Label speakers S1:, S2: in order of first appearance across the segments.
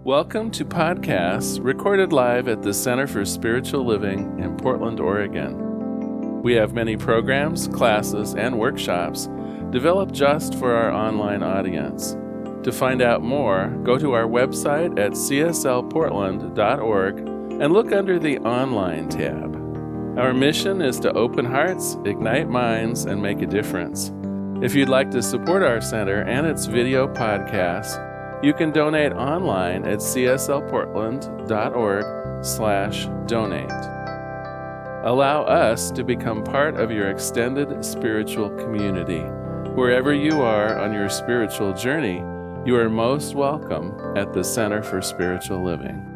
S1: Welcome to podcasts recorded live at the Center for Spiritual Living in Portland, Oregon. We have many programs, classes, and workshops developed just for our online audience. To find out more, go to our website at cslportland.org and look under the Online tab. Our mission is to open hearts, ignite minds, and make a difference. If you'd like to support our center and its video podcasts, you can donate online at cslportland.org/donate. Allow us to become part of your extended spiritual community. Wherever you are on your spiritual journey, you are most welcome at the Center for Spiritual Living.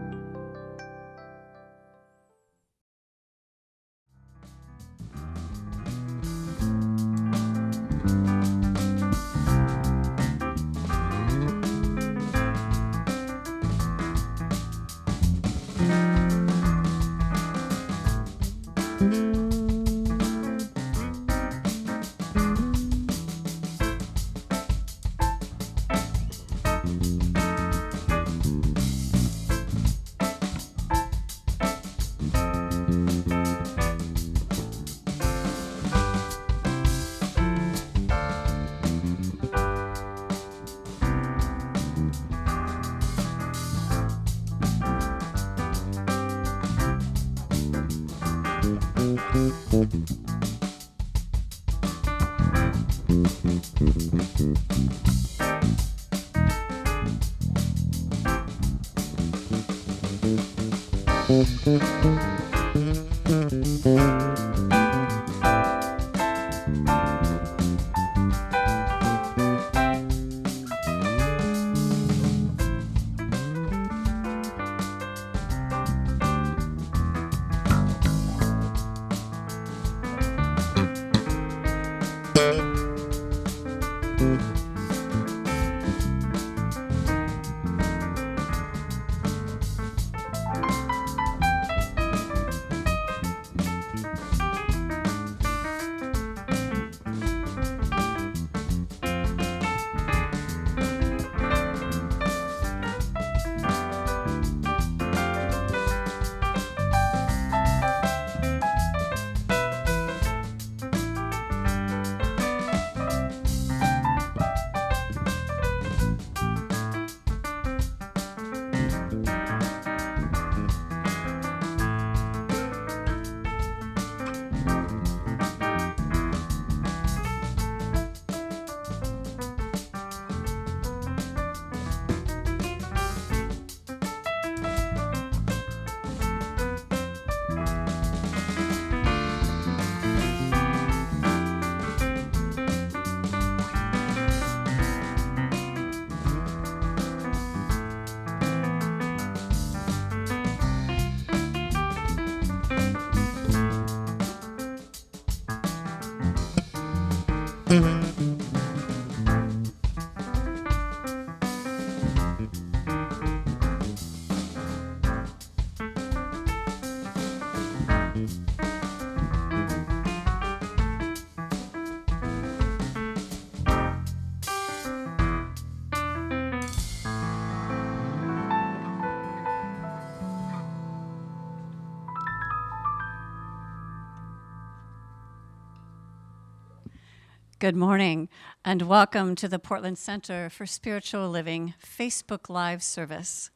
S2: Good morning, and welcome to the Portland Center for Spiritual Living Facebook Live service.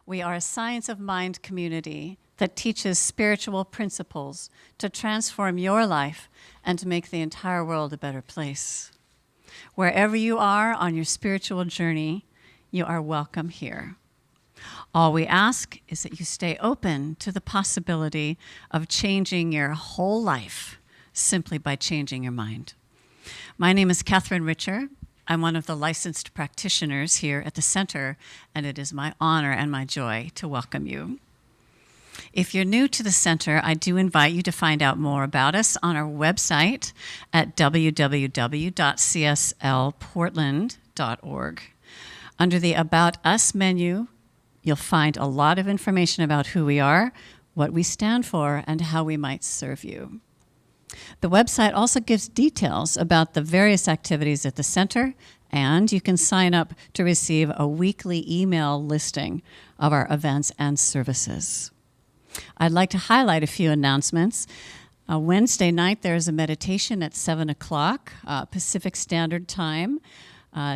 S2: We are a science of mind community that teaches spiritual principles to transform your life and to make the entire world a better place. Wherever you are on your spiritual journey, you are welcome here. All we ask is that you stay open to the possibility of changing your whole life simply by changing your mind. My name is Catherine Richer. I'm one of the licensed practitioners here at the center, and it is my honor and my joy to welcome you. If you're new to the center, I do invite you to find out more about us on our website at www.cslportland.org. Under the About Us menu, you'll find a lot of information about who we are, what we stand for, and how we might serve you. The website also gives details about the various activities at the center, and you can sign up to receive a weekly email listing of our events and services. I'd like to highlight a few announcements. Wednesday night, there's a meditation at 7 o'clock Pacific Standard Time,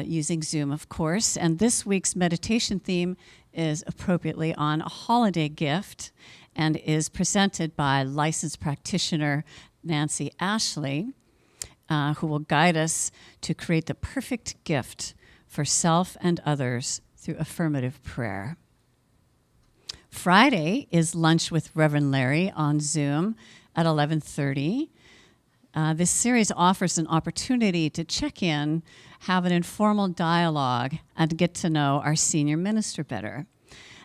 S2: using Zoom, of course. And this week's meditation theme is appropriately on a holiday gift and is presented by licensed practitioner Nancy Ashley, who will guide us to create the perfect gift for self and others through affirmative prayer. Friday is lunch with Reverend Larry on Zoom at 11:30. This series offers an opportunity to check in, have an informal dialogue, and get to know our senior minister better.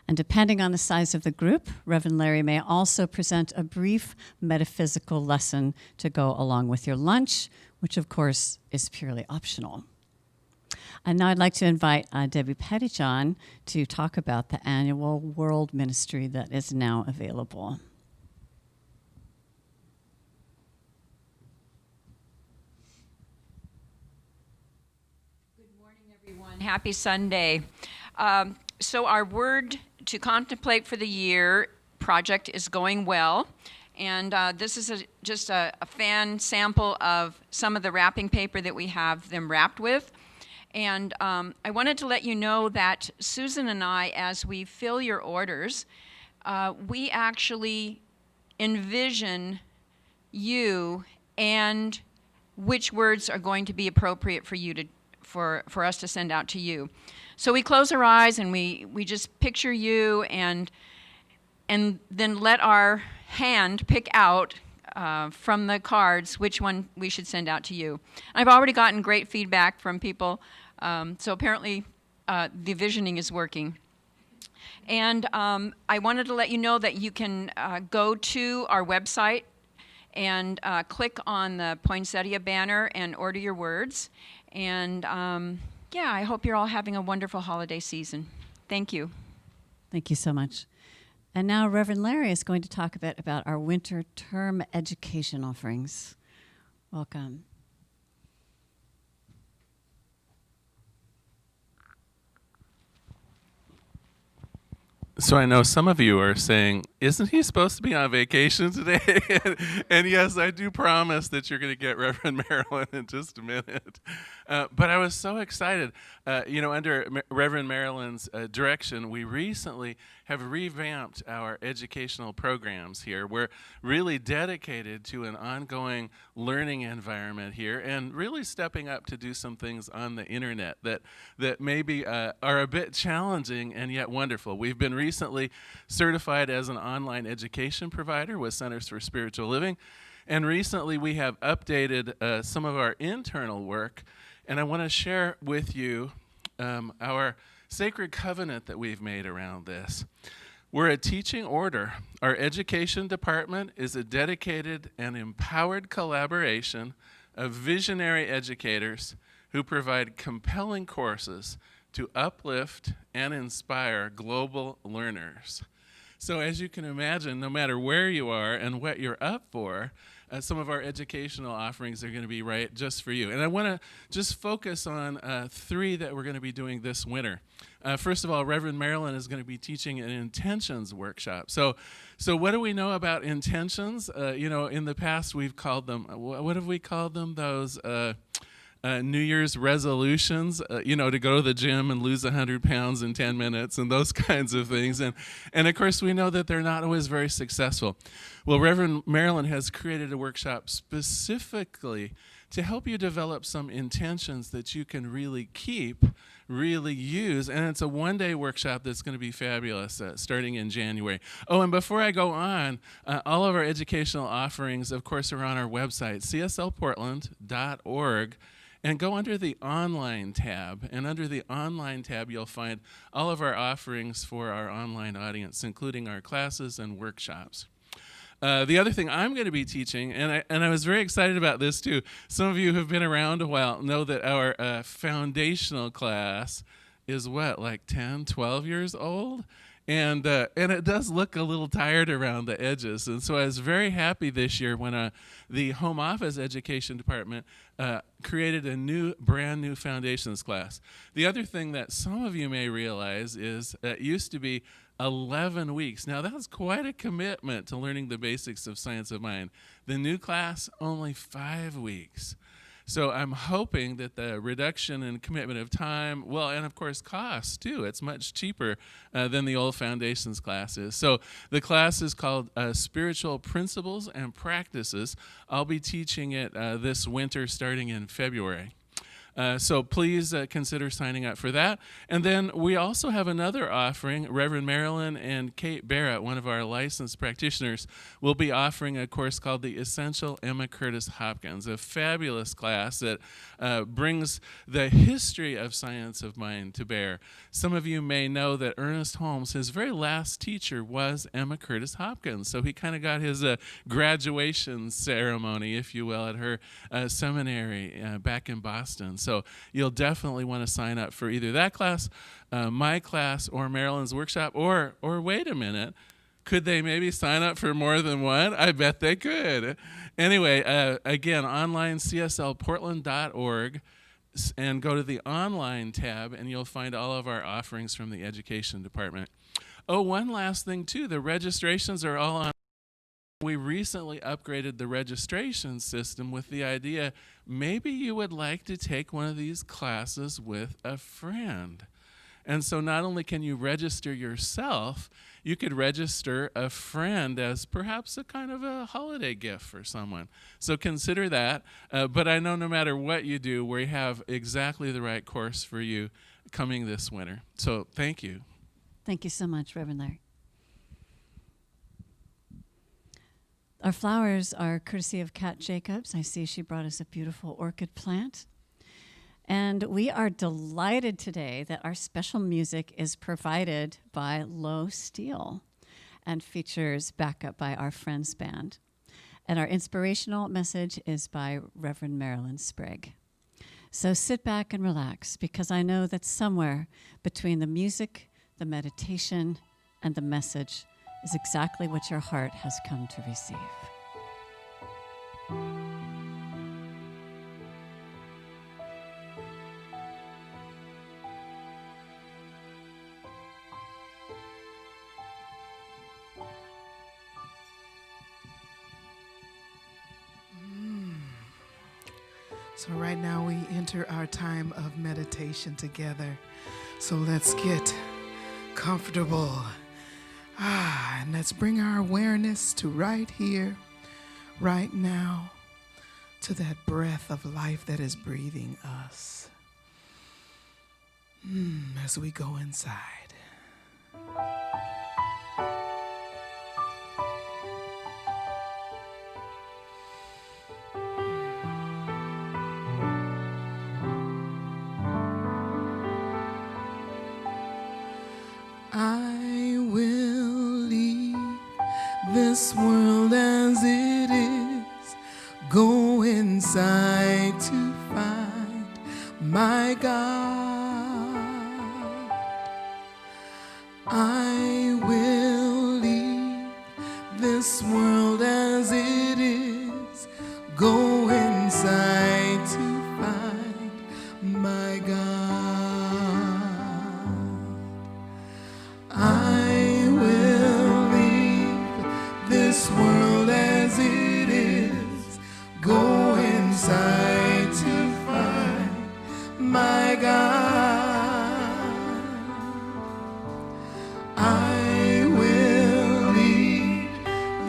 S2: And depending on the size of the group, Reverend Larry may also present a brief metaphysical lesson to go along with your lunch, which of course is purely optional. And now I'd like to invite Debbie Pettyjohn to talk about the annual World Ministry that is now available.
S3: Good morning, everyone. Happy Sunday. So our word to contemplate for the year project is going well. And this is just a fan sample of some of the wrapping paper that we have them wrapped with. And I wanted to let you know that Susan and I, as we fill your orders, we actually envision you and which words are going to be appropriate for you for us to send out to you. So we close our eyes and we just picture you and then let our hand pick out from the cards which one we should send out to you. I've already gotten great feedback from people, so apparently the visioning is working. And I wanted to let you know that you can go to our website and click on the poinsettia banner and order your words. And yeah, I hope you're all having a wonderful holiday season. Thank you.
S2: Thank you so much. And now Reverend Larry is going to talk a bit about our winter term education offerings. Welcome.
S1: So I know some of you are saying, isn't he supposed to be on vacation today? And yes, I do promise that you're going to get Reverend Marilyn in just a minute. But I was so excited. Under Reverend Marilyn's direction, we recently have revamped our educational programs here. We're really dedicated to an ongoing learning environment here and really stepping up to do some things on the internet that maybe are a bit challenging and yet wonderful. We've been recently certified as an online education provider with Centers for Spiritual Living, and recently we have updated some of our internal work, and I want to share with you our sacred covenant that we've made around this. We're a teaching order. Our education department is a dedicated and empowered collaboration of visionary educators who provide compelling courses to uplift and inspire global learners. So as you can imagine, no matter where you are and what you're up for, some of our educational offerings are going to be right just for you. And I want to just focus on three that we're going to be doing this winter. First of all, Reverend Marilyn is going to be teaching an intentions workshop. So what do we know about intentions? In the past we've called them, what have we called them? Those New Year's resolutions, to go to the gym and lose 100 pounds in 10 minutes and those kinds of things. And of course, we know that they're not always very successful. Well, Reverend Marilyn has created a workshop specifically to help you develop some intentions that you can really keep, really use. And it's a one-day workshop that's going to be fabulous starting in January. Oh, and before I go on, all of our educational offerings, of course, are on our website, cslportland.org. And go under the online tab. And under the online tab, you'll find all of our offerings for our online audience, including our classes and workshops. The other thing I'm going to be teaching, and I was very excited about this too. Some of you who've been around a while know that our foundational class is like 10, 12 years old? And it does look a little tired around the edges. And so I was very happy this year when the Home Office Education Department created a brand new foundations class. The other thing that some of you may realize is it used to be 11 weeks. Now, that's quite a commitment to learning the basics of science of mind. The new class, only 5 weeks. So I'm hoping that the reduction in commitment of time, well, and of course cost too. It's much cheaper than the old foundations classes. So the class is called Spiritual Principles and Practices. I'll be teaching it this winter starting in February. So please consider signing up for that. And then we also have another offering. Reverend Marilyn and Kate Barrett, one of our licensed practitioners, will be offering a course called the Essential Emma Curtis Hopkins, a fabulous class that brings the history of science of mind to bear. Some of you may know that Ernest Holmes, his very last teacher, was Emma Curtis Hopkins. So he kind of got his graduation ceremony, if you will, at her seminary back in Boston. So you'll definitely want to sign up for either that class, my class, or Marilyn's workshop, or wait a minute, could they maybe sign up for more than one? I bet they could. Anyway, again, online, cslportland.org, and go to the online tab, and you'll find all of our offerings from the education department. Oh, one last thing, too. The registrations are all on. We recently upgraded the registration system with the idea maybe you would like to take one of these classes with a friend. And so not only can you register yourself, you could register a friend as perhaps a kind of a holiday gift for someone. So consider that. But I know no matter what you do, we have exactly the right course for you coming this winter. So thank you.
S2: Thank you so much, Reverend Larry. Our flowers are courtesy of Kat Jacobs. I see she brought us a beautiful orchid plant. And we are delighted today that our special music is provided by Steele and features backup by our Friends Band. And our inspirational message is by Reverend Marilyn Sprague. So sit back and relax, because I know that somewhere between the music, the meditation, and the message is exactly what your heart has come to receive.
S4: So right now we enter our time of meditation together. So let's get comfortable. And let's bring our awareness to right here, right now, to that breath of life that is breathing us. As we go inside. I will leave this world as it is, go inside to find my God. I will leave this world as it is, go inside to find my God. I will leave this world as it is, go inside to find my God. I will leave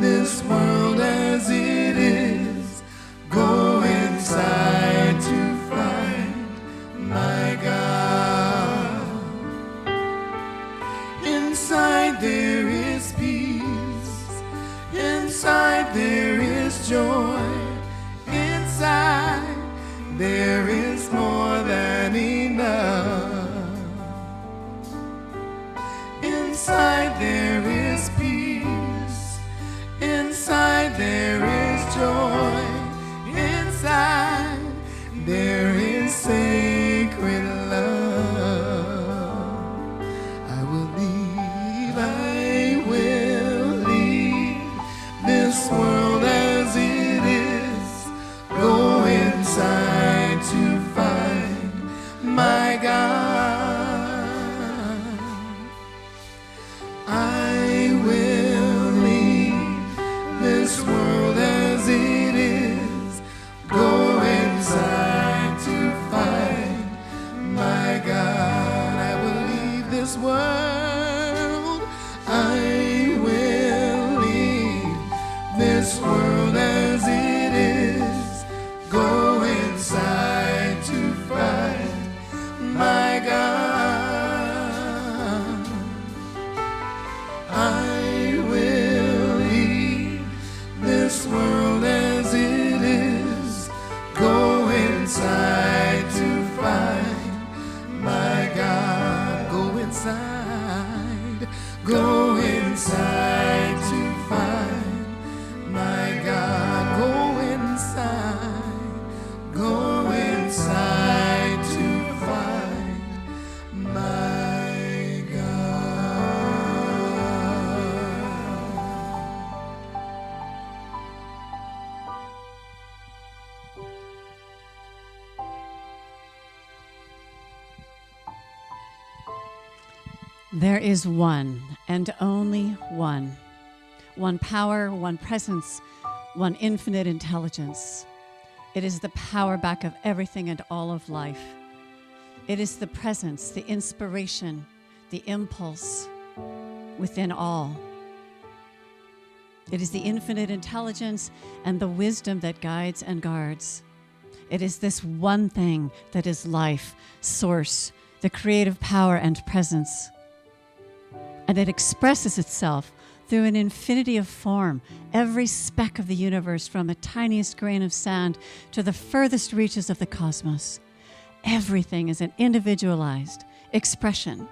S4: this world as it is, go inside to find my God. Inside there is peace, inside there is joy, inside there is more than enough. Inside there is peace, inside there is joy, inside there is sacred love. I will leave this world. I will leave this world as it is. Go inside to find my God. I will leave this world as it is. Go inside to find my God. Go inside. Go inside to find my God. Go inside. Go inside to find my God.
S2: There is one and only one. One power, one presence, one infinite intelligence. It is the power back of everything and all of life. It is the presence, the inspiration, the impulse within all. It is the infinite intelligence and the wisdom that guides and guards. It is this one thing that is life, source, the creative power and presence. And it expresses itself through an infinity of form, every speck of the universe, from the tiniest grain of sand to the furthest reaches of the cosmos. Everything is an individualized expression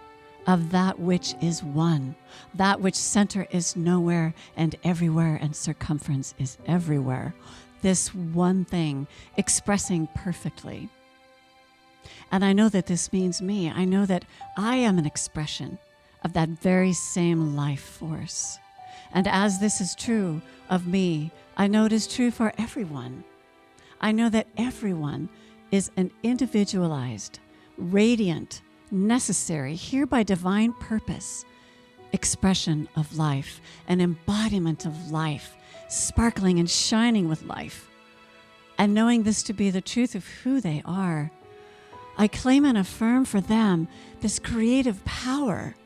S2: of that which is one, that which center is nowhere and everywhere and circumference is everywhere. This one thing expressing perfectly. And I know that this means me. I know that I am an expression of that very same life force. And as this is true of me, I know it is true for everyone. I know that everyone is an individualized, radiant, necessary, here by divine purpose, expression of life, an embodiment of life, sparkling and shining with life. And knowing this to be the truth of who they are, I claim and affirm for them this creative power,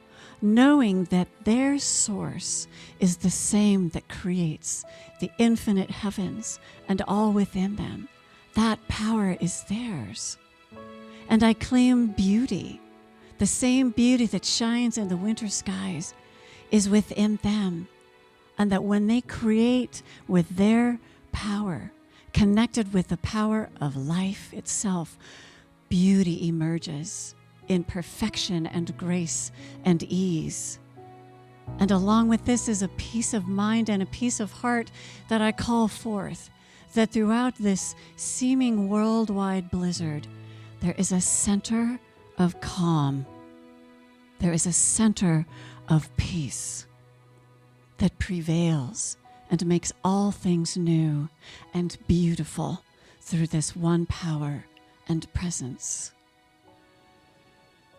S2: knowing that their source is the same that creates the infinite heavens and all within them. That power is theirs. And I claim beauty, the same beauty that shines in the winter skies is within them. And that when they create with their power, connected with the power of life itself, beauty emerges in perfection and grace and ease. And along with this is a peace of mind and a peace of heart that I call forth, that throughout this seeming worldwide blizzard, there is a center of calm. There is a center of peace that prevails and makes all things new and beautiful through this one power and presence.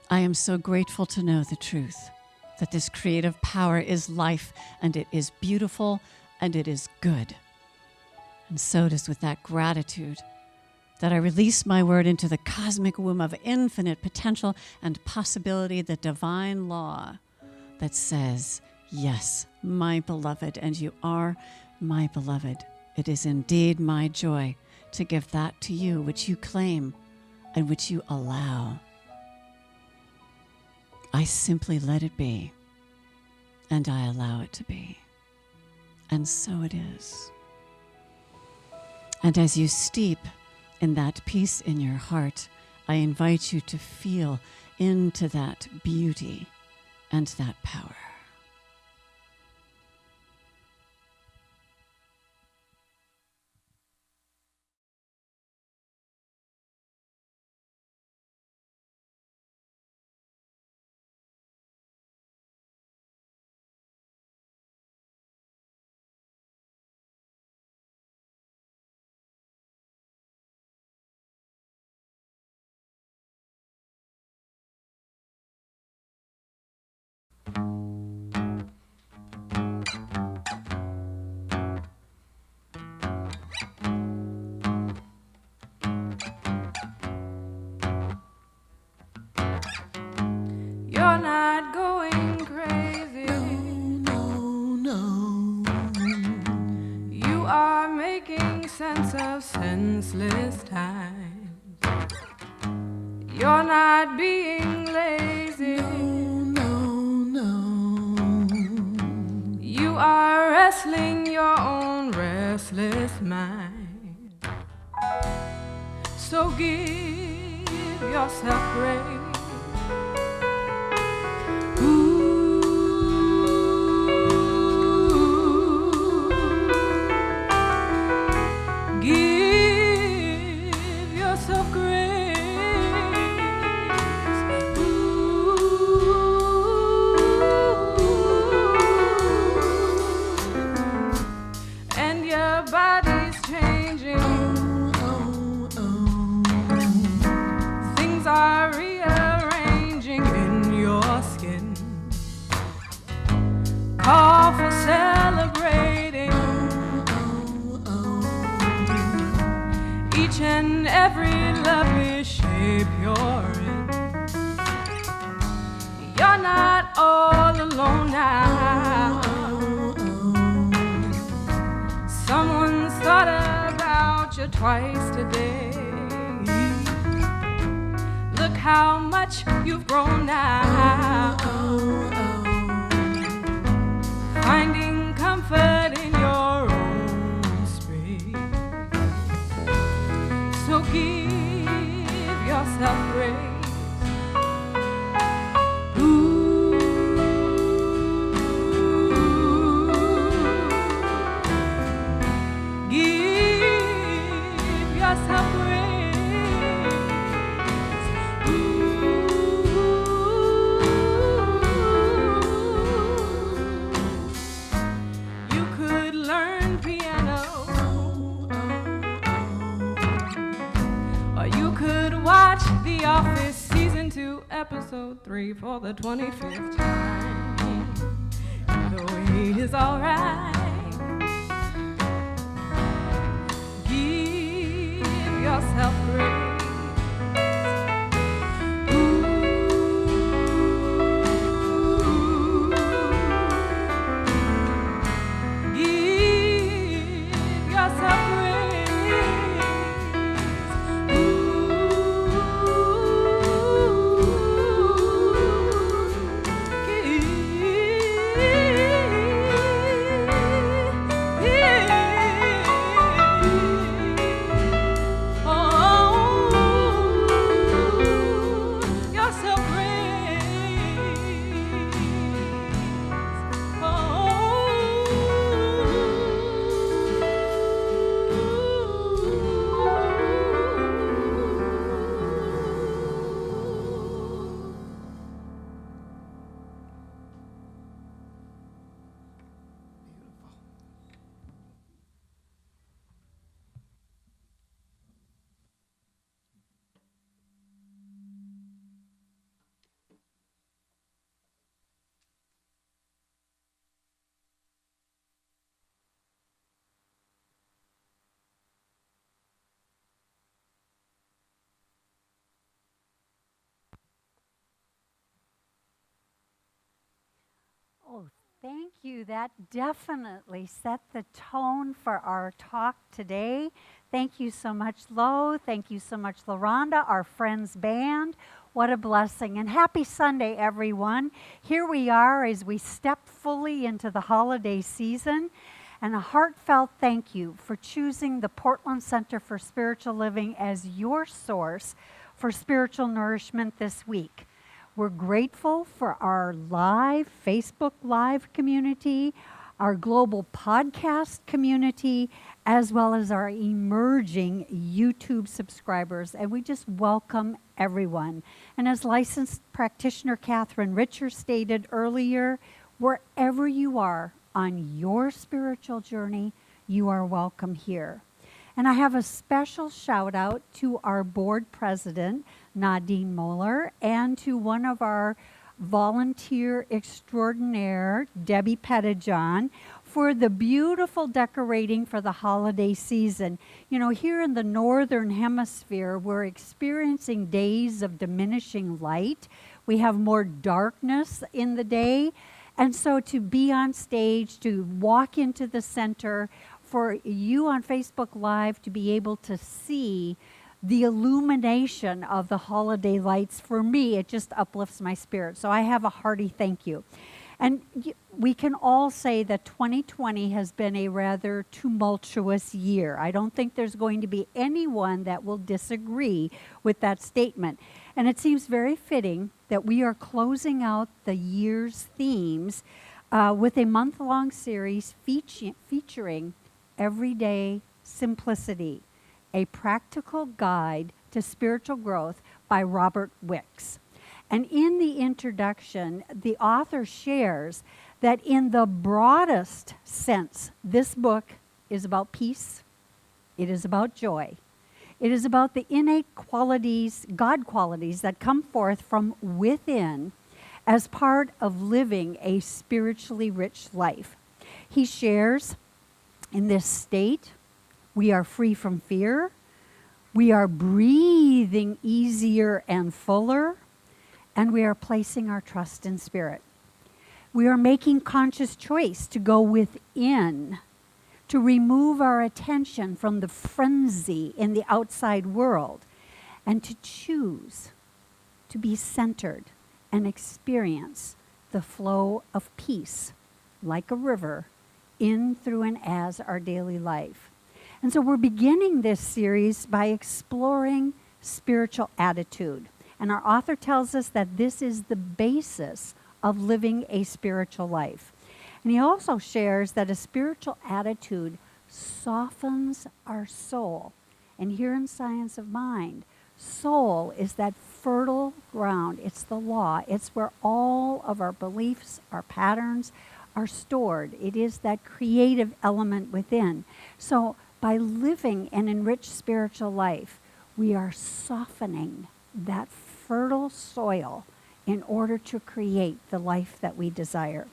S2: I am so grateful to know the truth, that this creative power is life, and it is beautiful, and it is good. And so it is with that gratitude that I release my word into the cosmic womb of infinite potential and possibility, the divine law that says, yes, my beloved, and you are my beloved. It is indeed my joy to give that to you which you claim and which you allow. I simply let it be, and I allow it to be. And so it is. And as you steep in that peace in your heart, I invite you to feel into that beauty and that power.
S5: hours of senseless time. You're not being lazy.
S4: No.
S5: You are wrestling your own restless mind. So give yourself grace. Call for celebrating each and every lovely shape you're in. You're not all alone now. Someone's thought about you twice today. Look how much you've grown now. Finding comfort in your own space. So give yourself grace. Give yourself grace. You could learn piano, or you could watch The Office Season 2, Episode 3 for the 25th time. The wait is alright. Give yourself grace. Give yourself
S6: Oh, thank you. That definitely set the tone for our talk today. Thank you so much, Lo. Thank you so much, LaRonda, our Friends Band. What a blessing. And happy Sunday, everyone. Here we are as we step fully into the holiday season. And a heartfelt thank you for choosing the Portland Center for Spiritual Living as your source for spiritual nourishment this week. We're grateful for our live Facebook Live community, our global podcast community, as well as our emerging YouTube subscribers. And we just welcome everyone. And as licensed practitioner Catherine Richer stated earlier, wherever you are on your spiritual journey, you are welcome here. And I have a special shout out to our board president, Nadine Moeller, and to one of our volunteer extraordinaire, Debbie Pettijohn, for the beautiful decorating for the holiday season. You know, here in the Northern Hemisphere, we're experiencing days of diminishing light. We have more darkness in the day. And so to be on stage, to walk into the center for you on Facebook Live to be able to see the illumination of the holiday lights. For me, it just uplifts my spirit. So I have a hearty thank you. And we can all say that 2020 has been a rather tumultuous year. I don't think there's going to be anyone that will disagree with that statement. And it seems very fitting that we are closing out the year's themes with a month-long series featuring Everyday Simplicity, a practical guide to spiritual growth by Robert Wicks. And in the introduction, the author shares that in the broadest sense, this book is about peace, it is about joy, it is about the innate qualities, God qualities that come forth from within as part of living a spiritually rich life. He shares, in this state, we are free from fear, we are breathing easier and fuller, and we are placing our trust in Spirit. We are making conscious choice to go within, to remove our attention from the frenzy in the outside world, and to choose to be centered and experience the flow of peace like a river in, through, and as our daily life. And so we're beginning this series by exploring spiritual attitude. And our author tells us that this is the basis of living a spiritual life. And he also shares that a spiritual attitude softens our soul. And here in Science of Mind, soul is that fertile ground. It's the law. It's where all of our beliefs, our patterns are stored. It is that creative element within. So by living an enriched spiritual life, we are softening that fertile soil in order to create the life that we desire.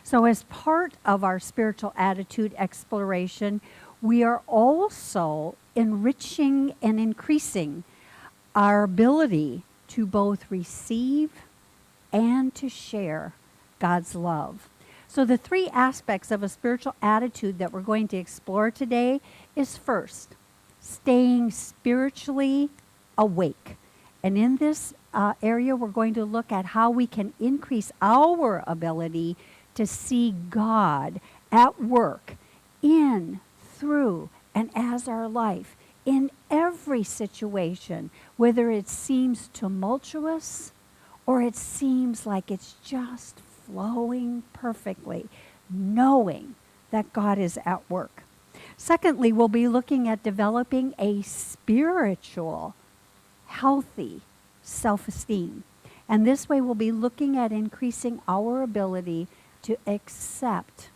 S6: So as part of our spiritual attitude exploration, we are also enriching and increasing our ability to both receive and to share God's love. So the three aspects of a spiritual attitude that we're going to explore today is first, staying spiritually awake. And in this area, we're going to look at how we can increase our ability to see God at work in, through, and as our life in every situation, whether it seems tumultuous or it seems like it's just flowing perfectly, knowing that God is at work. Secondly, we'll be looking at developing a spiritual, healthy self-esteem. And this way we'll be looking at increasing our ability to accept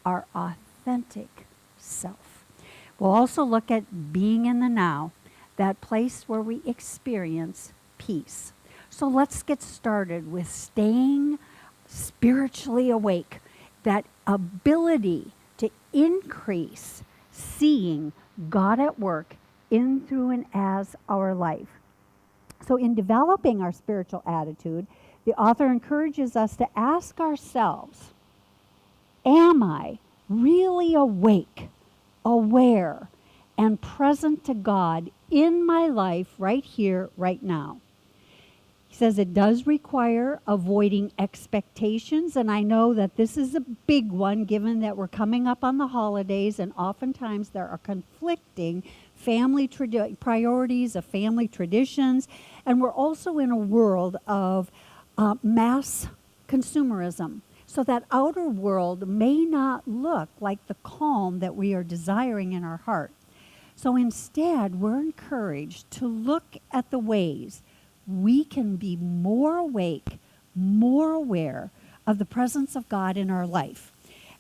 S6: our authentic self. We'll also look at being in the now, that place where we experience peace. So let's get started with staying spiritually awake, that ability to increase seeing God at work in, through, and as our life. So in developing our spiritual attitude, the author encourages us to ask ourselves, am I really awake, aware, and present to God in my life right here, right now? He says it does require avoiding expectations, and I know that this is a big one given that we're coming up on the holidays, and oftentimes there are conflicting family priorities of family traditions, and we're also in a world of mass consumerism. So that outer world may not look like the calm that we are desiring in our heart. So instead, we're encouraged to look at the ways we can be more awake, more aware of the presence of God in our life,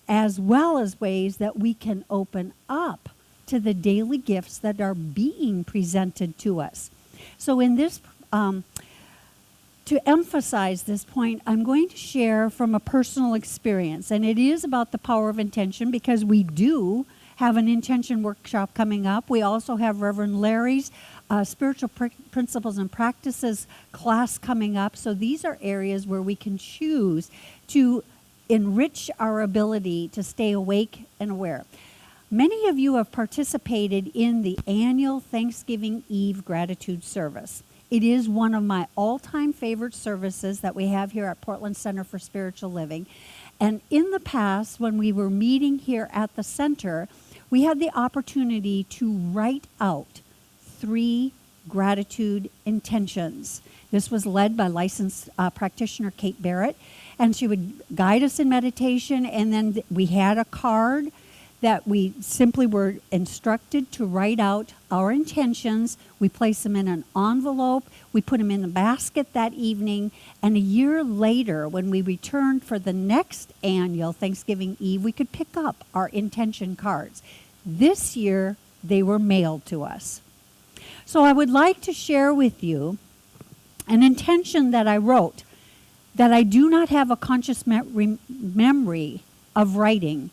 S6: as well as ways that we can open up to the daily gifts that are being presented to us. So in this, to emphasize this point, I'm going to share from a personal experience, and it is about the power of intention, because we do have an intention workshop coming up. We also have Reverend Larry's spiritual principles and practices class coming up. So these are areas where we can choose to enrich our ability to stay awake and aware. Many of you have participated in the annual Thanksgiving Eve gratitude service. It is one of my all-time favorite services that we have here at Portland Center for Spiritual Living. And in the past, when we were meeting here at the center, we had the opportunity to write out 3 gratitude intentions. This was led by licensed practitioner Kate Barrett, and she would guide us in meditation, and then we had a card that we simply were instructed to write out our intentions. We place them in an envelope. We put them in the basket that evening. And a year later, when we returned for the next annual Thanksgiving Eve, we could pick up our intention cards. This year, they were mailed to us. So I would like to share with you an intention that I wrote that I do not have a conscious memory of writing,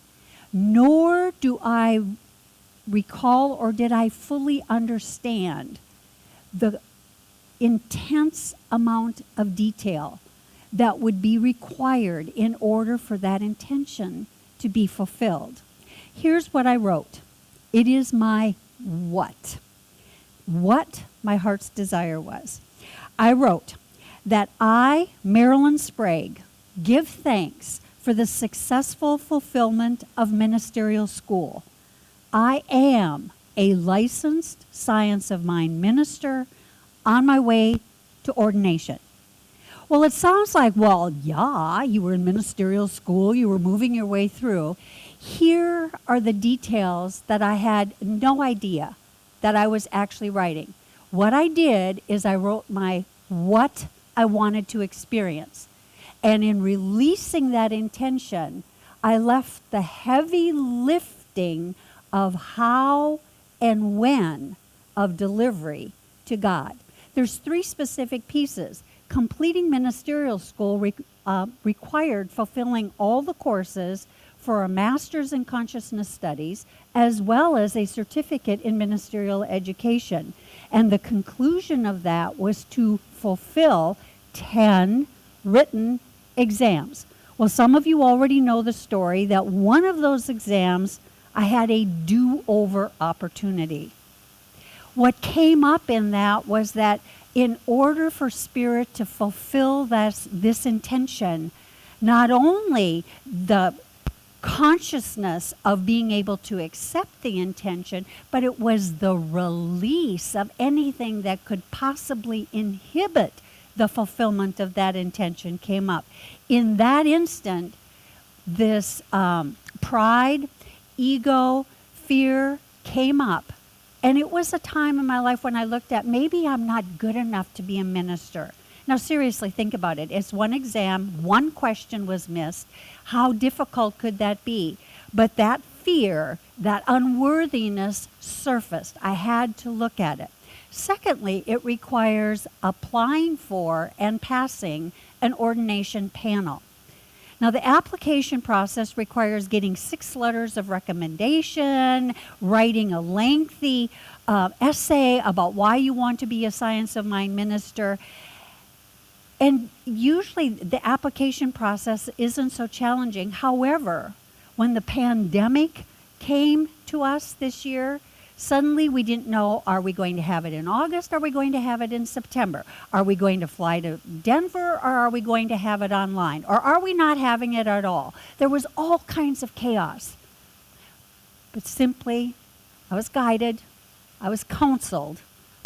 S6: nor do I recall or did I fully understand the intense amount of detail that would be required in order for that intention to be fulfilled. Here's what I wrote. It is my what my heart's desire was. I wrote that I, Marilyn Sprague, give thanks for the successful fulfillment of ministerial school. I am a licensed Science of Mind minister on my way to ordination. Well, it sounds like, well, yeah, you were in ministerial school, you were moving your way through. Here are the details that I had no idea that I was actually writing. What I did is I wrote my what I wanted to experience. And in releasing that intention, I left the heavy lifting of how and when of delivery to God. There's 3 specific pieces. Completing ministerial school required fulfilling all the courses for a master's in consciousness studies, as well as a certificate in ministerial education. And the conclusion of that was to fulfill 10 written exams. Well, some of you already know the story that one of those exams, I had a do-over opportunity. What came up in that was that in order for Spirit to fulfill this intention, not only the consciousness of being able to accept the intention, but it was the release of anything that could possibly inhibit the fulfillment of that intention came up. In that instant, this pride, ego, fear came up. And it was a time in my life when I looked at, maybe I'm not good enough to be a minister. Now, seriously, think about it. It's one exam, one question was missed. How difficult could that be? But that fear, that unworthiness surfaced. I had to look at it. Secondly, it requires applying for and passing an ordination panel. Now, the application process requires getting 6 letters of recommendation, writing a lengthy essay about why you want to be a Science of Mind minister. And usually the application process isn't so challenging. However, when the pandemic came to us this year, suddenly we didn't know, are we going to have it in August? Are we going to have it in September? Are we going to fly to Denver, or are we going to have it online? Or are we not having it at all? There was all kinds of chaos. But simply, I was guided, I was counseled,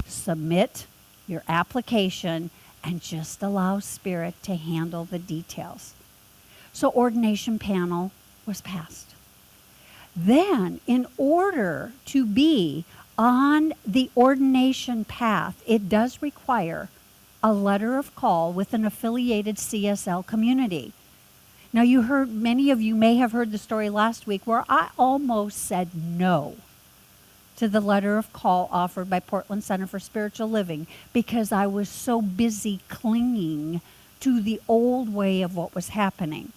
S6: submit your application and just allow Spirit to handle the details. So ordination panel was passed. Then, in order to be on the ordination path, it does require a letter of call with an affiliated CSL community. Now, many of you may have heard the story last week where I almost said no to the letter of call offered by Portland Center for Spiritual Living because I was so busy clinging to the old way of what was happening.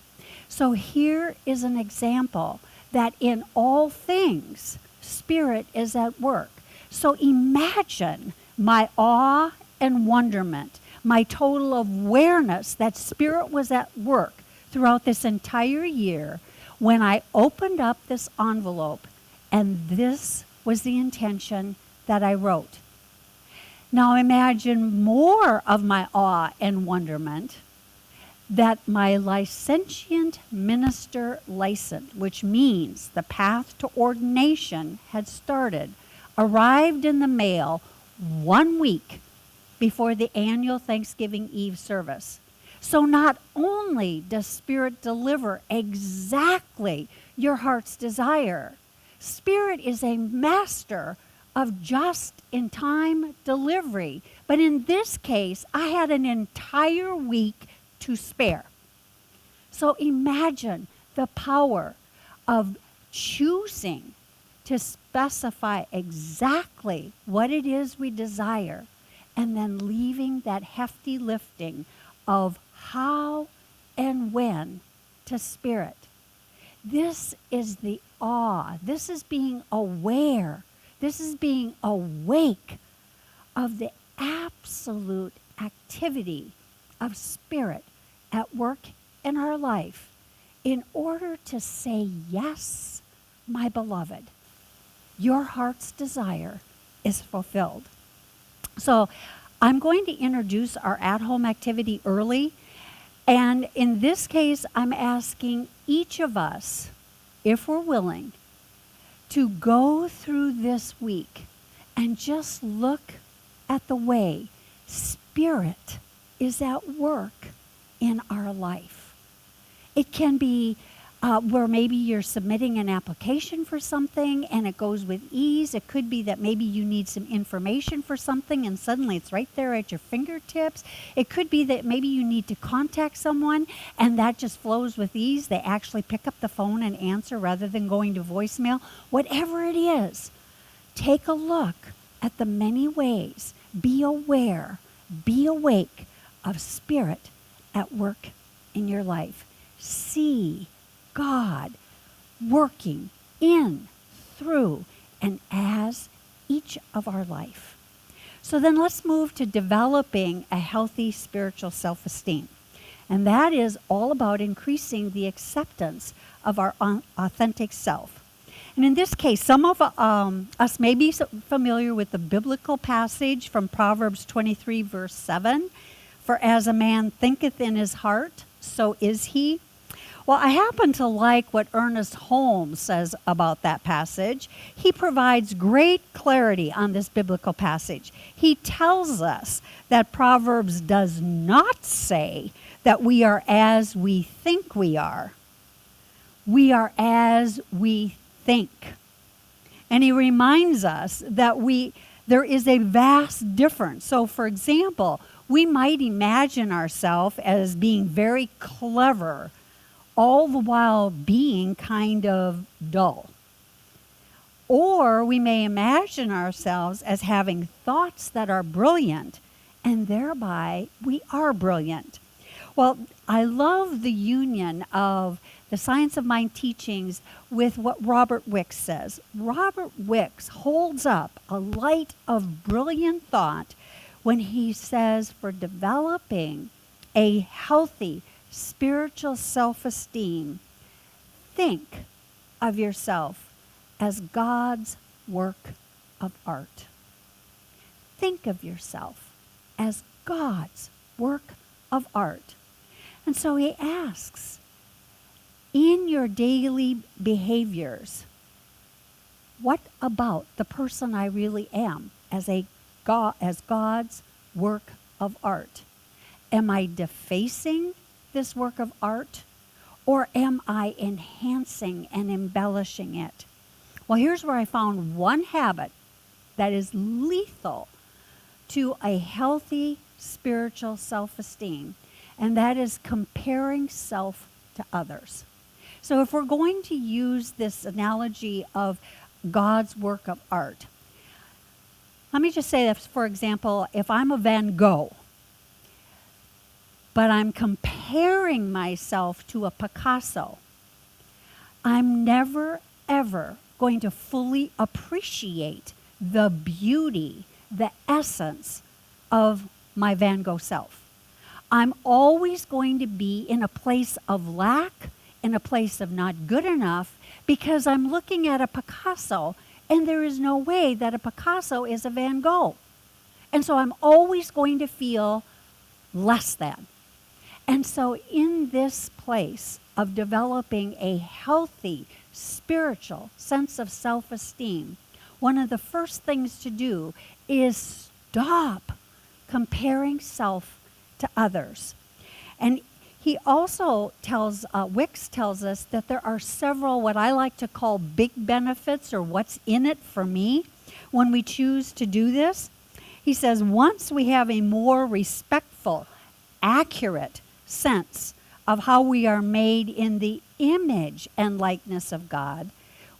S6: So here is an example that in all things, Spirit is at work. So imagine my awe and wonderment, my total awareness that Spirit was at work throughout this entire year when I opened up this envelope And this was the intention that I wrote. Now imagine more of my awe and wonderment that my licentiate minister license, which means the path to ordination had started, arrived in the mail 1 week before the annual Thanksgiving Eve service. So not only does Spirit deliver exactly your heart's desire, Spirit is a master of just-in-time delivery. But in this case, I had an entire week to spare. So imagine the power of choosing to specify exactly what it is we desire and then leaving that hefty lifting of how and when to Spirit. This is the awe. This is being aware. This is being awake of the absolute activity of Spirit at work in our life in order to say, yes, my beloved, your heart's desire is fulfilled. So I'm going to introduce our at-home activity early. And in this case, I'm asking each of us, if we're willing, to go through this week and just look at the way Spirit is at work in our life. It can be where maybe you're submitting an application for something and it goes with ease. It could be that maybe you need some information for something and suddenly it's right there at your fingertips. It could be that maybe you need to contact someone and that just flows with ease. They actually pick up the phone and answer rather than going to voicemail. Whatever it is, take a look at the many ways. Be aware, be awake of Spirit at work in your life. See God working in, through, and as each of our life. So then let's move to developing a healthy spiritual self-esteem. And that is all about increasing the acceptance of our authentic self. And in this case, some of us may be familiar with the biblical passage from Proverbs 23, verse 7. For as a man thinketh in his heart, so is he. Well, I happen to like what Ernest Holmes says about that passage. He provides great clarity on this biblical passage. He tells us that Proverbs does not say that we are as we think we are. We are as we think. And he reminds us that there is a vast difference. So, for example, we might imagine ourselves as being very clever, all the while being kind of dull. Or we may imagine ourselves as having thoughts that are brilliant, and thereby we are brilliant. Well, I love the union of the Science of Mind teachings with what Robert Wicks says. Robert Wicks holds up a light of brilliant thought when he says for developing a healthy spiritual self-esteem, think of yourself as God's work of art. Think of yourself as God's work of art. And so he asks, in your daily behaviors, what about the person I really am as God's work of art? Am I defacing this work of art, or am I enhancing and embellishing it? Well, here's where I found one habit that is lethal to a healthy spiritual self-esteem, and that is comparing self to others. So if we're going to use this analogy of God's work of art, let me just say that, for example, if I'm a Van Gogh, but I'm comparing myself to a Picasso, I'm never, ever going to fully appreciate the beauty, the essence of my Van Gogh self. I'm always going to be in a place of lack, in a place of not good enough, because I'm looking at a Picasso, and there is no way that a Picasso is a Van Gogh. And so I'm always going to feel less than. And so in this place of developing a healthy spiritual sense of self-esteem, one of the first things to do is stop comparing self to others. And he also tells, Wicks tells us that there are several what I like to call big benefits, or what's in it for me, when we choose to do this. He says, once we have a more respectful, accurate sense of how we are made in the image and likeness of God,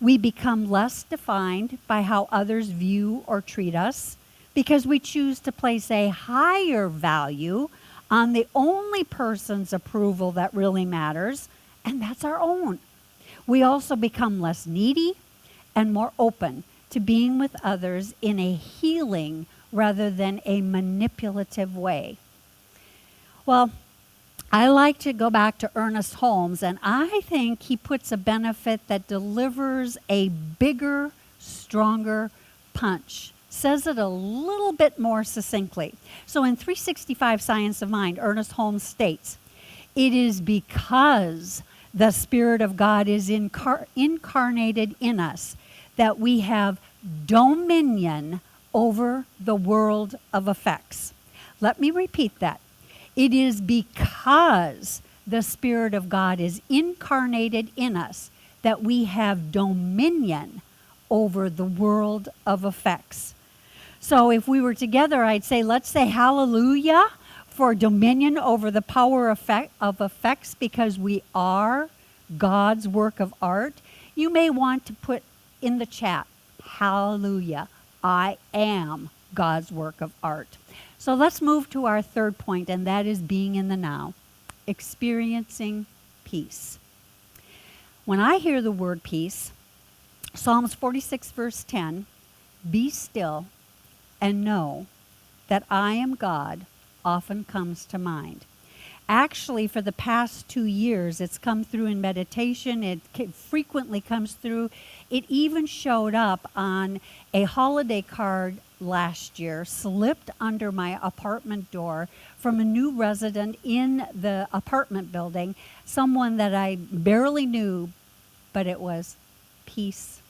S6: we become less defined by how others view or treat us, because we choose to place a higher value on the only person's approval that really matters, and that's our own. We also become less needy and more open to being with others in a healing rather than a manipulative way. Well, I like to go back to Ernest Holmes, and I think he puts a benefit that delivers a bigger, stronger punch. Says it a little bit more succinctly. So in 365 Science of Mind, Ernest Holmes states, "It is because the Spirit of God is incarnated in us that we have dominion over the world of effects." Let me repeat that. It is because the Spirit of God is incarnated in us that we have dominion over the world of effects. So if we were together, I'd say, let's say hallelujah for dominion over the power of effects, because we are God's work of art. You may want to put in the chat, hallelujah, I am God's work of art. So let's move to our third point, and that is being in the now, experiencing peace. When I hear the word peace, Psalms 46 verse 10, "Be still and know that I am God," often comes to mind. Actually, for the past 2 years, it's come through in meditation. It frequently comes through. It even showed up on a holiday card last year, slipped under my apartment door from a new resident in the apartment building, someone that I barely knew, but it was peace,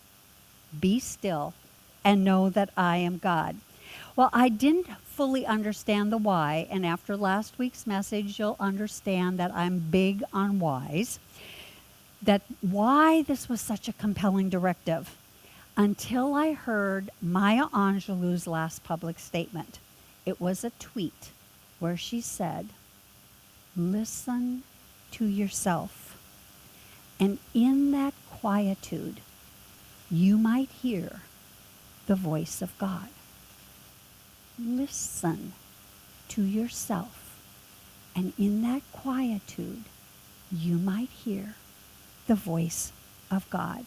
S6: be still, and know that I am God. Well, I didn't fully understand the why, and after last week's message, you'll understand that I'm big on whys, that why this was such a compelling directive, until I heard Maya Angelou's last public statement. It was a tweet where she said, "Listen to yourself, and in that quietude, you might hear the voice of God." Listen to yourself, and in that quietude, you might hear the voice of God.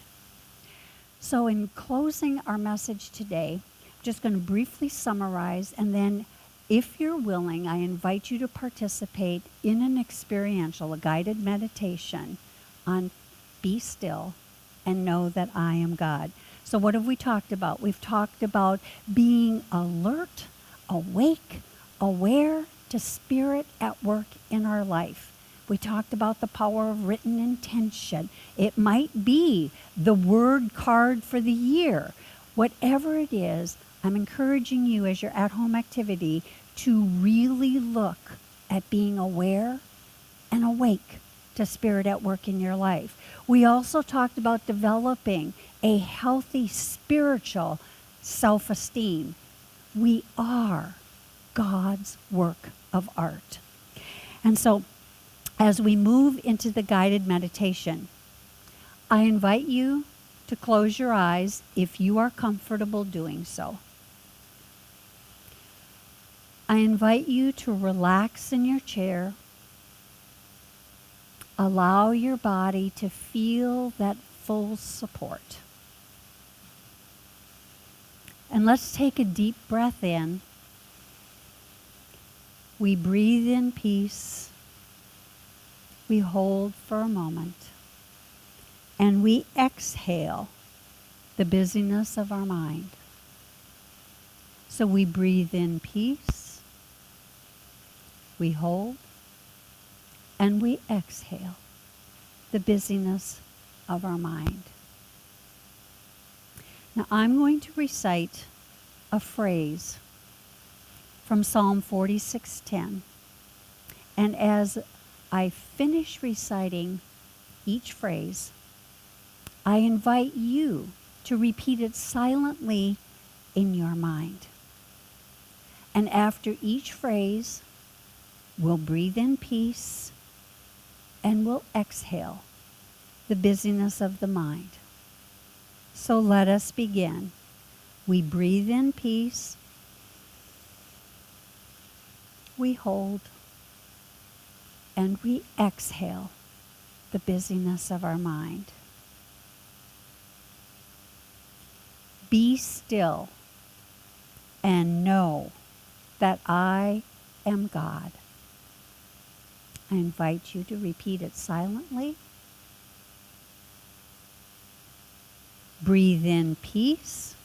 S6: So in closing our message today, I'm just going to briefly summarize, and then if you're willing, I invite you to participate in an experiential, a guided meditation on be still and know that I am God. So what have we talked about? We've talked about being alert, awake, aware to Spirit at work in our life. We talked about the power of written intention. It might be the word card for the year. Whatever it is, I'm encouraging you as your at-home activity to really look at being aware and awake to Spirit at work in your life. We also talked about developing a healthy spiritual self-esteem. We are God's work of art. And so, as we move into the guided meditation, I invite you to close your eyes if you are comfortable doing so. I invite you to relax in your chair. Allow your body to feel that full support. And let's take a deep breath in. We breathe in peace. We hold for a moment. And we exhale the busyness of our mind. So we breathe in peace, we hold, and we exhale the busyness of our mind. Now I'm going to recite a phrase from Psalm 46:10. And as I finish reciting each phrase, I invite you to repeat it silently in your mind. And after each phrase, we'll breathe in peace and we'll exhale the busyness of the mind. So let us begin. We breathe in peace. We hold. And we exhale the busyness of our mind. Be still and know that I am God. I invite you to repeat it silently. Breathe in peace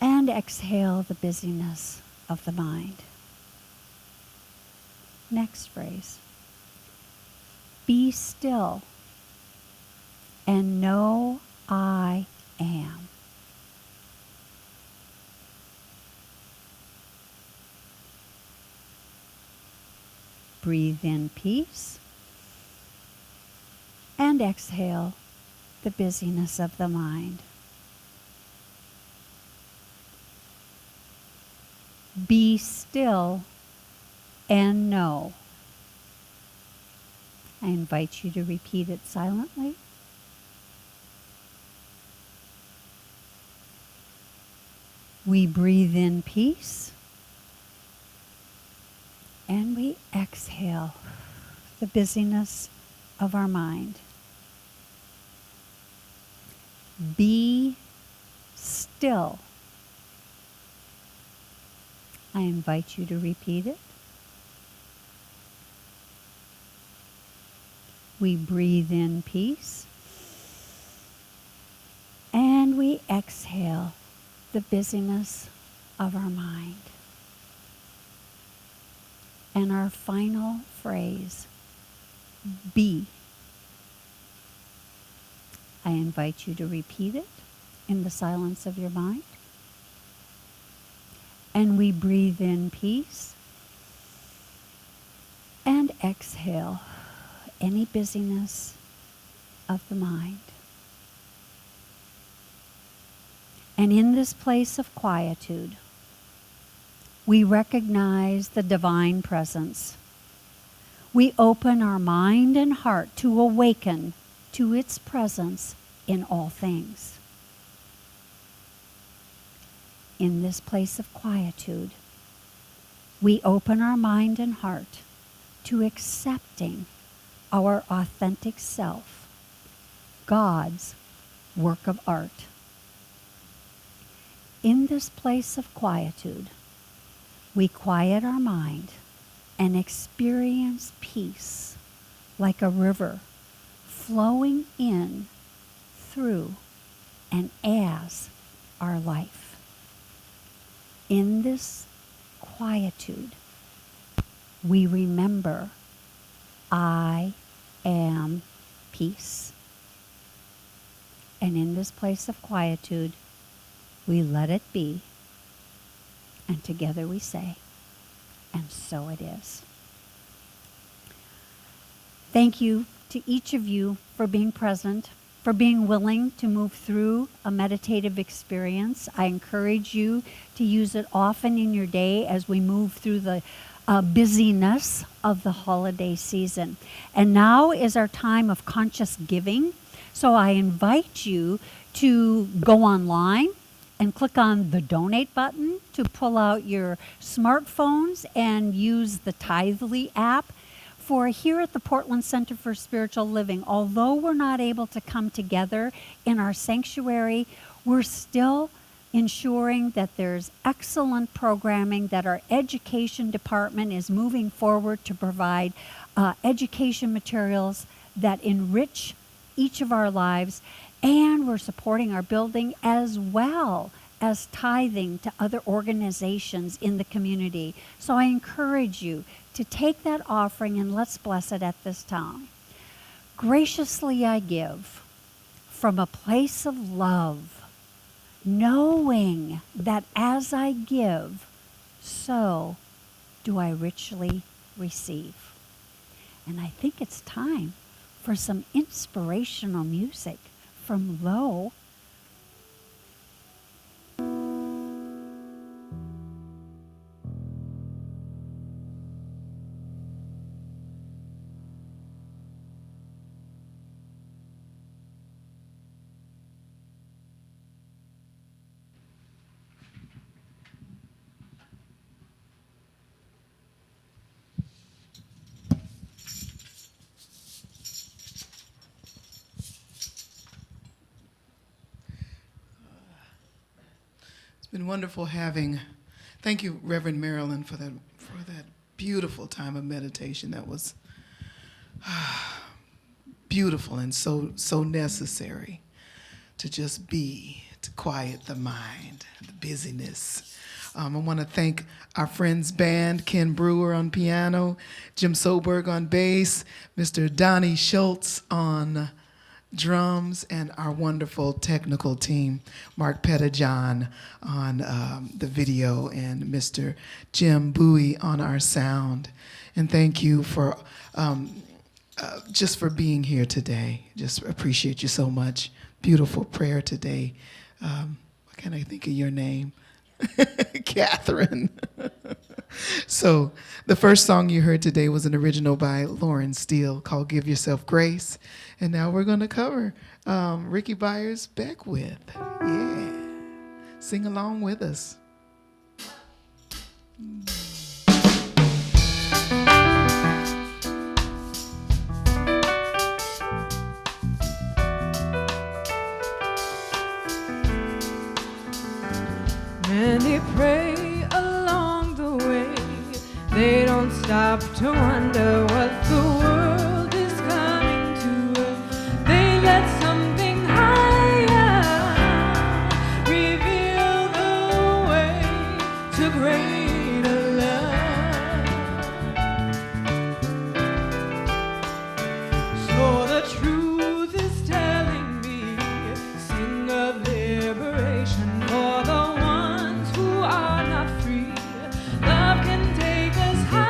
S6: and exhale the busyness of the mind. Next phrase. Be still and know I am. Breathe in peace and exhale the busyness of the mind. Be still and know. I invite you to repeat it silently. We breathe in peace and we exhale the busyness of our mind. Be still. I invite you to repeat it. We breathe in peace and we exhale the busyness of our mind. And our final phrase, be. I invite you to repeat it in the silence of your mind. And we breathe in peace and exhale any busyness of the mind. And in this place of quietude, we recognize the divine presence. We open our mind and heart to awaken to its presence in all things. In this place of quietude, we open our mind and heart to accepting our authentic self, God's work of art. In this place of quietude, we quiet our mind and experience peace like a river flowing in, through, and as our life. In this quietude, we remember, I am peace. And in this place of quietude, we let it be. And together we say, and so it is. Thank you to each of you for being present, for being willing to move through a meditative experience. I encourage you to use it often in your day as we move through the busyness of the holiday season. And now is our time of conscious giving. So I invite you to go online and click on the donate button to pull out your smartphones and use the Tithely app. For here at the Portland Center for Spiritual Living, although we're not able to come together in our sanctuary, we're still ensuring that there's excellent programming, that our education department is moving forward to provide education materials that enrich each of our lives, and we're supporting our building as well as tithing to other organizations in the community. So I encourage you to take that offering and let's bless it at this time. Graciously I give from a place of love, knowing that as I give, so do I richly receive. And I think it's time for some inspirational music from Lo.
S4: It's been wonderful having, thank you, Reverend Marilyn, for that beautiful time of meditation. That was beautiful and so necessary to just be, to quiet the mind, the busyness. I want to thank our friends band, Ken Brewer on piano, Jim Soberg on bass, Mr. Donnie Schultz on drums, and our wonderful technical team, Mark Pettijohn on the video, and Mr. Jim Bowie on our sound. And thank you for just for being here today. Just appreciate you so much. Beautiful prayer today. What can I think of your name? Catherine. So the first song you heard today was an original by Lauren Steele called Give Yourself Grace. And now we're going to cover Ricky Byers' Beckwith. Yeah. Sing along with us.
S5: Many pray along the way. They don't stop to wonder what the world is coming to. They let something higher reveal the way to greater love. So the truth is telling me, sing of liberation for the ones who are not free. Love can take us higher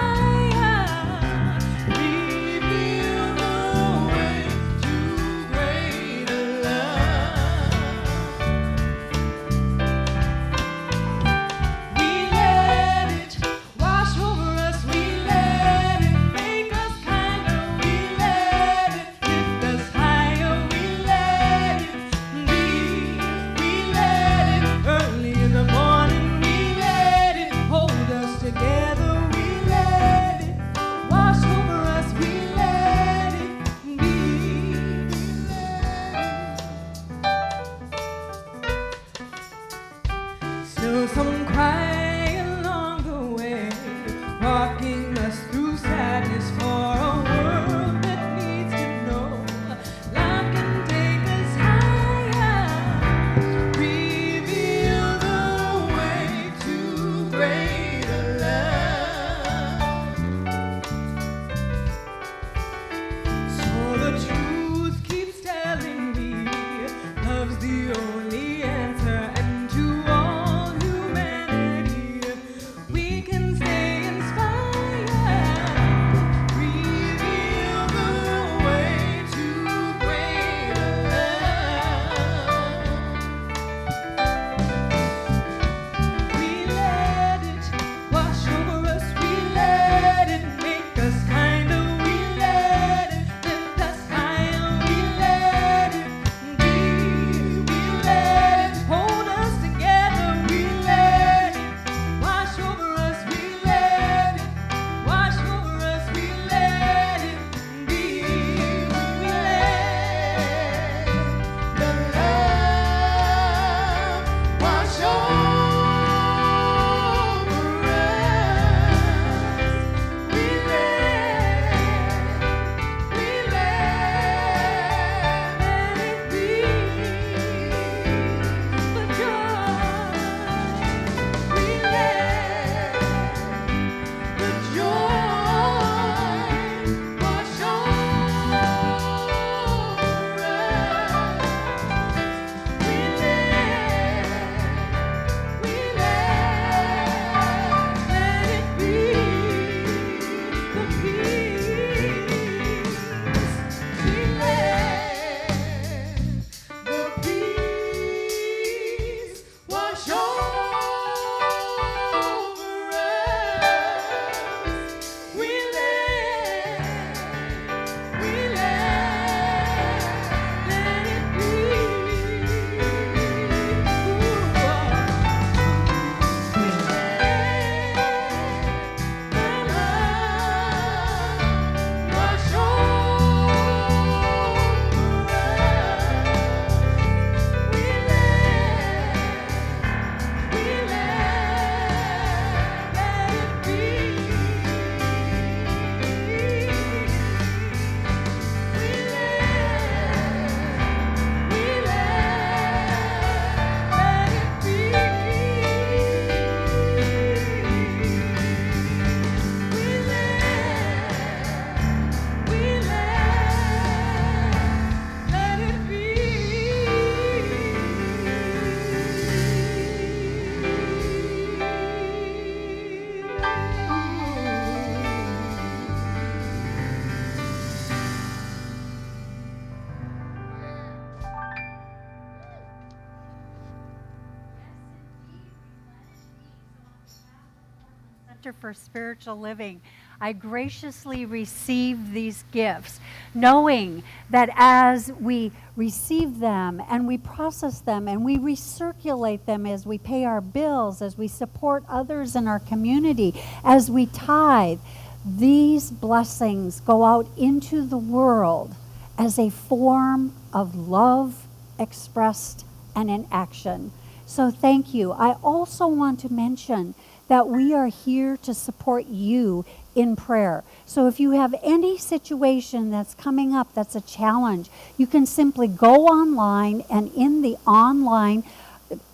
S6: Center for Spiritual Living, I graciously receive these gifts, knowing that as we receive them and we process them and we recirculate them as we pay our bills, as we support others in our community, as we tithe, these blessings go out into the world as a form of love expressed and in action. So thank you. I also want to mention that we are here to support you in prayer. So if you have any situation that's coming up that's a challenge, you can simply go online, and in the online,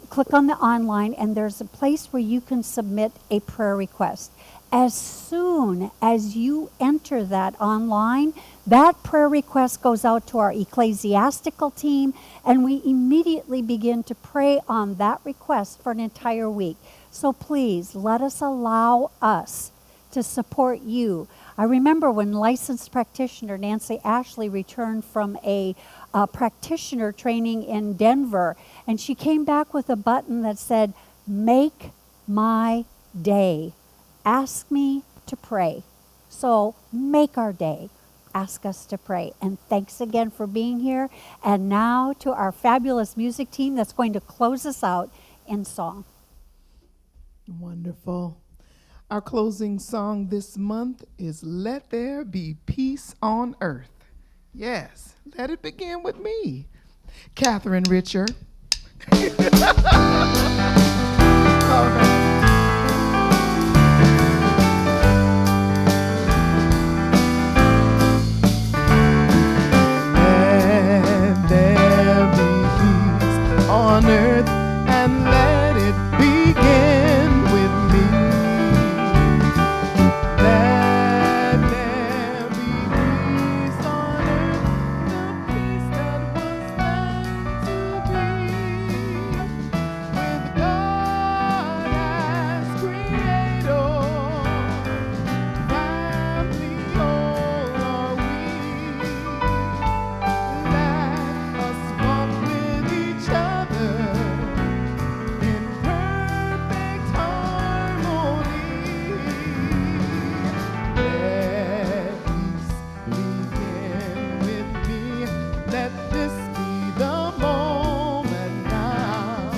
S6: click on the online, and there's a place where you can submit a prayer request. As soon as you enter that online, that prayer request goes out to our ecclesiastical team, and we immediately begin to pray on that request for an entire week. So please, let us allow us to support you. I remember when licensed practitioner Nancy Ashley returned from a practitioner training in Denver, and she came back with a button that said, "Make my day. Ask me to pray." So make our day. Ask us to pray. And thanks again for being here. And now to our fabulous music team that's going to close us out in song.
S4: Wonderful. Our closing song this month is "Let There Be Peace on Earth." Yes, let it begin with me, Catherine Richer. All right. Let there be peace on earth, and let it begin with me. Let there be peace on earth, the peace that was meant to be, with God as creator, family all are we. Let us walk with each other in perfect harmony. Let peace begin with me. Let this be the moment now.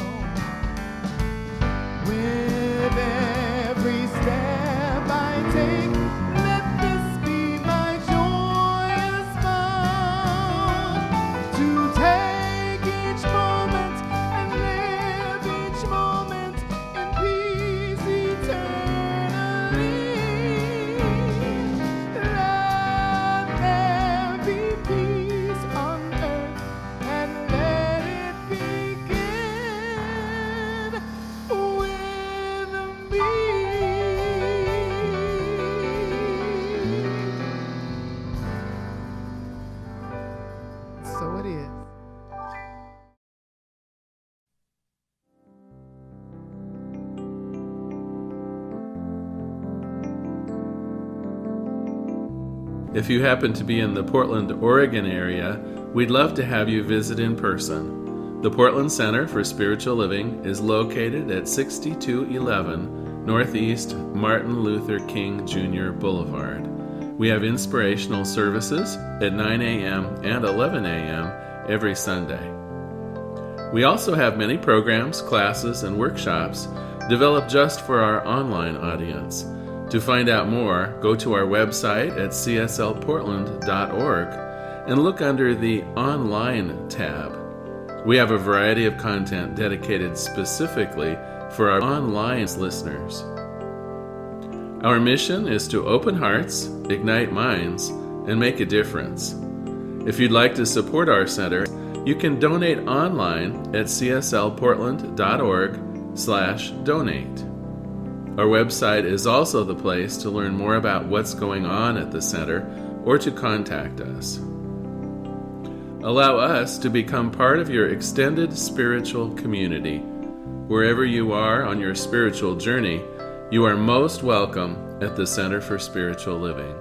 S4: With every step I take, let this be my joyous vow, to take each moment and live each moment in peace eternally. Let there be peace on earth, and let it begin with me. So it is.
S1: If you happen to be in the Portland, Oregon area, we'd love to have you visit in person. The Portland Center for Spiritual Living is located at 6211 Northeast Martin Luther King Jr. Boulevard. We have inspirational services at 9 a.m. and 11 a.m. every Sunday. We also have many programs, classes, and workshops developed just for our online audience. To find out more, go to our website at cslportland.org and look under the Online tab. We have a variety of content dedicated specifically for our online listeners. Our mission is to open hearts, ignite minds, and make a difference. If you'd like to support our center, you can donate online at cslportland.org/donate. Our website is also the place to learn more about what's going on at the center or to contact us. Allow us to become part of your extended spiritual community. Wherever you are on your spiritual journey, you are most welcome at the Center for Spiritual Living.